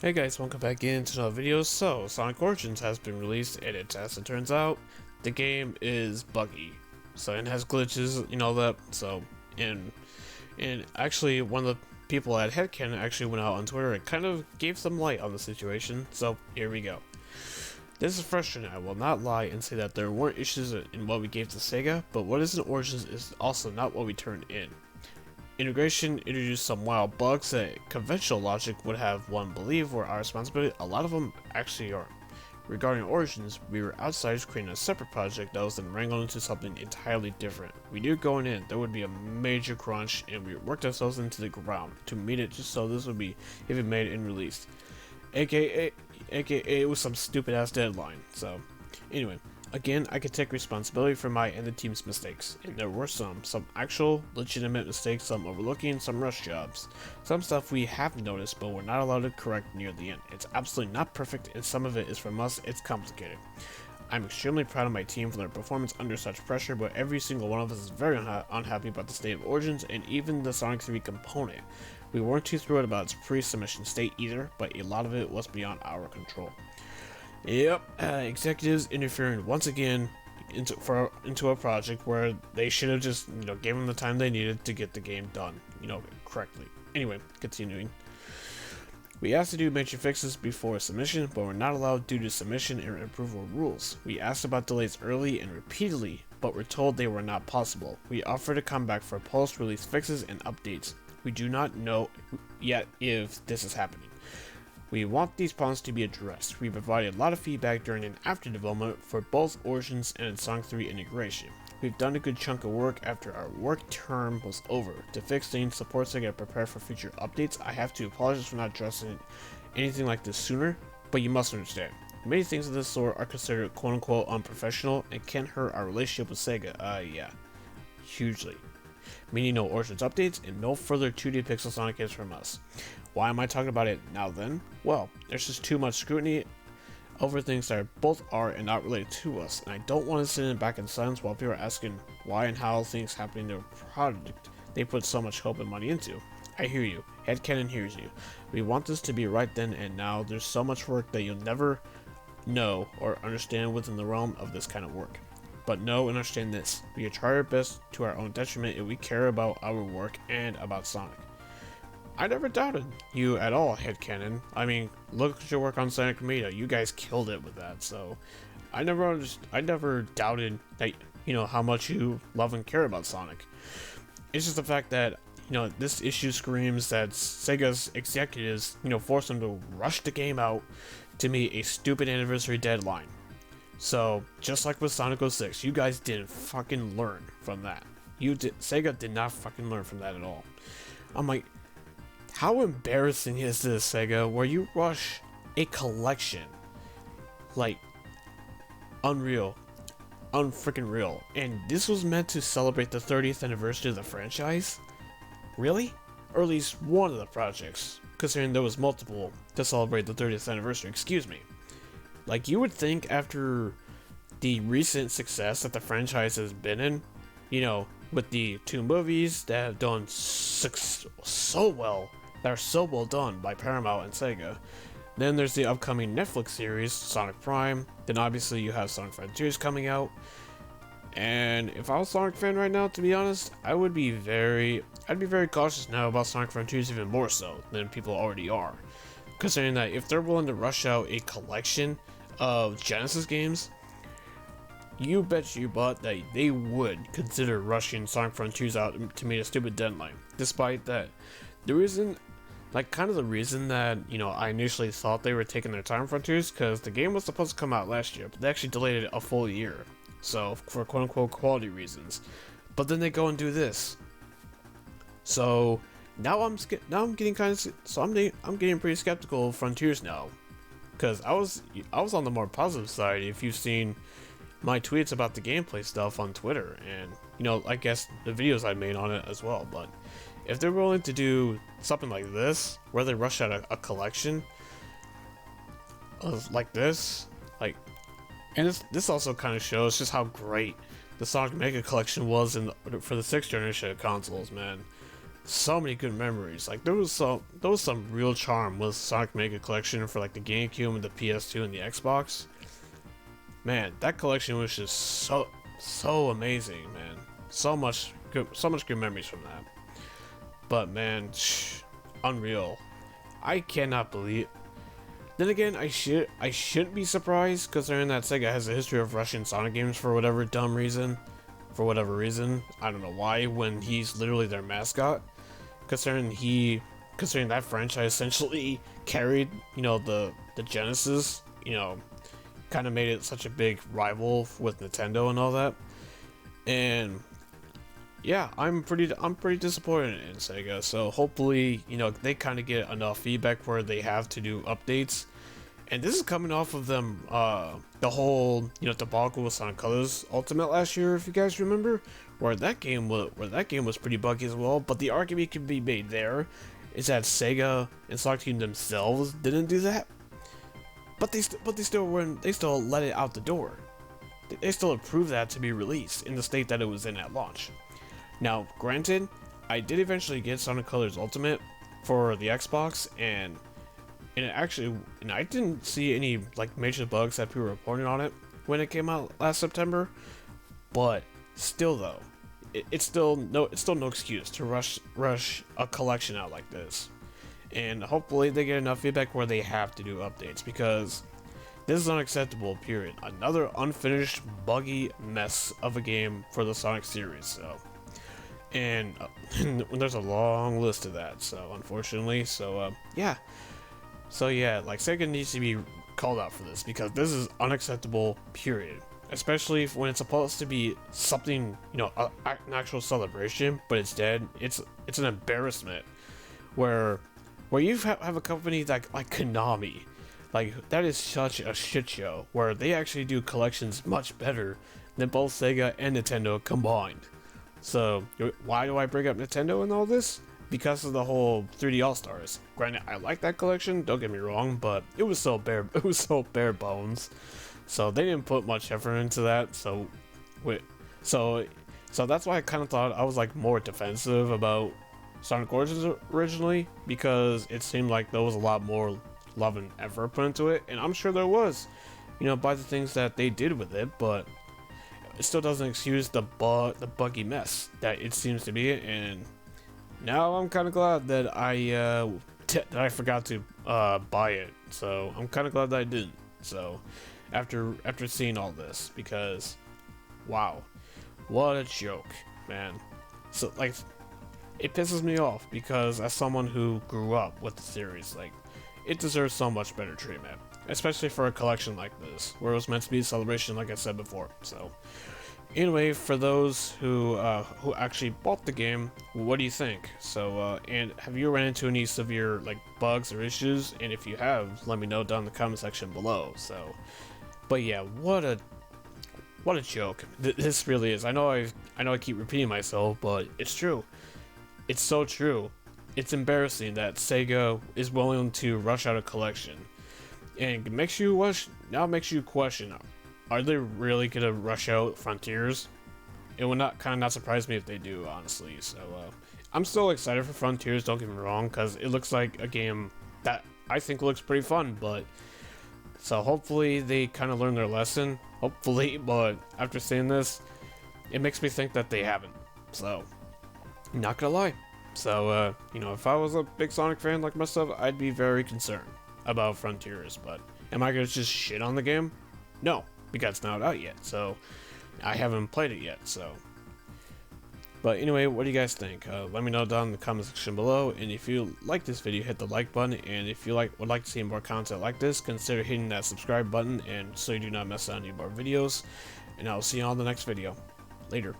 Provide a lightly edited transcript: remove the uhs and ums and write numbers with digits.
Hey guys, welcome back into another video. So, Sonic Origins has been released, and as it turns out, the game is buggy. So, it has glitches and all that. So, and actually, one of the people at Headcanon actually went out on Twitter and kind of gave some light on the situation. So, here we go. This is frustrating, I will not lie and say that there weren't issues in what we gave to Sega, but what is in Origins is also not what we turned in. Integration introduced some wild bugs that conventional logic would have one believe were our responsibility. A lot of them actually are. Regarding Origins, we were outsiders creating a separate project that was then wrangled into something entirely different. We knew going in there would be a major crunch, and we worked ourselves into the ground to meet it just so this would be even made and released. AKA it was some stupid ass deadline. So, anyway. Again, I can take responsibility for my and the team's mistakes, and there were some actual legitimate mistakes, some overlooking, some rush jobs. Some stuff we have noticed but we're not allowed to correct near the end. It's absolutely not perfect, and some of it is from us. It's complicated. I'm extremely proud of my team for their performance under such pressure, but every single one of us is very unhappy about the state of Origins and even the Sonic 3 component. We weren't too thrilled about its pre-submission state either, but a lot of it was beyond our control. Yep, executives interfering once again into a project where they should have just, gave them the time they needed to get the game done, correctly. Anyway, continuing. We asked to do major fixes before submission, but were not allowed due to submission and approval rules. We asked about delays early and repeatedly, but were told they were not possible. We offered to come back for post-release fixes and updates. We do not know yet if this is happening. We want these problems to be addressed. We provided a lot of feedback during and after development for both Origins and Sonic 3 integration. We've done a good chunk of work after our work term was over. To fix things, support Sega and prepare for future updates. I have to apologize for not addressing anything like this sooner, but you must understand. Many things of this sort are considered quote-unquote unprofessional and can hurt our relationship with Sega. Yeah. Hugely. Meaning no Origins updates and no further 2D pixel Sonic games from us. Why am I talking about it now then? Well, there's just too much scrutiny over things that both are and not related to us, and I don't want to sit back in silence while people are asking why and how things happen in their product they put so much hope and money into. I hear you. Headcanon hears you. We want this to be right then and now. There's so much work that you'll never know or understand within the realm of this kind of work. But know and understand this. We try our best to our own detriment if we care about our work and about Sonic. I never doubted you at all, Headcanon. I mean, look at your work on Sonic Media. You guys killed it with that, so I never doubted that, how much you love and care about Sonic. It's just the fact that, this issue screams that Sega's executives, forced them to rush the game out to meet a stupid anniversary deadline. So, just like with Sonic 06, you guys didn't fucking learn from that. Sega did not fucking learn from that at all. I'm like, how embarrassing is this, Sega, where you rush a collection? Like, unreal. Unfreaking real. And this was meant to celebrate the 30th anniversary of the franchise? Really? Or at least one of the projects, considering there was multiple to celebrate the 30th anniversary, excuse me. Like, you would think after the recent success that the franchise has been in, with the two movies that have done so well, that are so well done by Paramount and Sega. Then there's the upcoming Netflix series, Sonic Prime. Then obviously you have Sonic Frontiers coming out. And if I was a Sonic fan right now, to be honest, I'd be very cautious now about Sonic Frontiers even more so than people already are. Considering that if they're willing to rush out a collection of Genesis games, you bet your butt that they would consider rushing Sonic Frontiers out to meet a stupid deadline. Despite that, the reason that, I initially thought they were taking their time Frontiers, because the game was supposed to come out last year, but they actually delayed it a full year. So, for quote-unquote quality reasons. But then they go and do this. So, now I'm getting pretty skeptical of Frontiers now. Because I was on the more positive side if you've seen my tweets about the gameplay stuff on Twitter, and, I guess the videos I made on it as well, but if they're willing to do something like this, where they rush out a collection of like this, and this also kind of shows just how great the Sonic Mega Collection was for the 6th generation of consoles, man. so many good memories. Like there was some real charm with Sonic Mega Collection for like the GameCube and the PS2 and the Xbox. Man, that collection was just so amazing, man. So much good memories from that. But man, unreal. I cannot believe. Then again, I shouldn't be surprised considering that Sega has a history of rushing Sonic games for whatever dumb reason. For whatever reason, I don't know why. When he's literally their mascot, considering that franchise essentially carried, the Genesis, kind of made it such a big rival with Nintendo and all that. And yeah, I'm pretty disappointed in Sega. So hopefully, they kind of get enough feedback where they have to do updates. And this is coming off of them, the whole, debacle with Sonic Colors Ultimate last year, if you guys remember, where that game was pretty buggy as well. But the argument can be made there is that Sega and Sonic Team themselves didn't do that, but they still let it out the door. They still approved that to be released in the state that it was in at launch. Now, granted, I did eventually get Sonic Colors Ultimate for the Xbox, and I didn't see any like major bugs that people reported on it when it came out last September. But still, though, it's still no excuse to rush a collection out like this. And hopefully they get enough feedback where they have to do updates, because this is unacceptable. Period. Another unfinished buggy mess of a game for the Sonic series. So. And there's a long list of that. So unfortunately, yeah. So yeah, like Sega needs to be called out for this, because this is unacceptable, period. Especially when it's supposed to be something, an actual celebration, but it's dead. It's an embarrassment. Where you have a company like Konami, like that is such a shit show, where they actually do collections much better than both Sega and Nintendo combined. So why do I bring up Nintendo in all this? Because of the whole 3D All-Stars. Granted, I like that collection, don't get me wrong, but it was so bare bones. So they didn't put much effort into that. So that's why I kind of thought I was like more defensive about Sonic Origins originally, because it seemed like there was a lot more love and effort put into it, and I'm sure there was, by the things that they did with it, but it still doesn't excuse the buggy mess that it seems to be. And now I'm kind of glad that I forgot to buy it. So I'm kind of glad that I didn't. So after seeing all this, because wow, what a joke, man. So like, it pisses me off, because as someone who grew up with the series, like, it deserves so much better treatment, especially for a collection like this, where it was meant to be a celebration, like I said before. So anyway, for those who actually bought the game, what do you think? So and have you run into any severe like bugs or issues? And if you have, let me know down in the comment section below. So but yeah, what a joke this really is. I know I keep repeating myself, but it's true. It's so true. It's embarrassing that Sega is willing to rush out a collection, and it makes you question, are they really gonna rush out Frontiers? It would not surprise me if they do, honestly. So I'm still excited for Frontiers, don't get me wrong, because it looks like a game that I think looks pretty fun. But so hopefully they kind of learn their lesson, hopefully. But after seeing this, it makes me think that they haven't. So not gonna lie. So if I was a big Sonic fan like myself, I'd be very concerned about Frontiers. But am I gonna just shit on the game? No, because it's not out yet, so I haven't played it yet. So but anyway, what do you guys think? Let me know down in the comment section below, and if you like this video, hit the like button, and if you would like to see more content like this, consider hitting that subscribe button, and so you do not miss out on any more videos. And I'll see you on the next video. Later.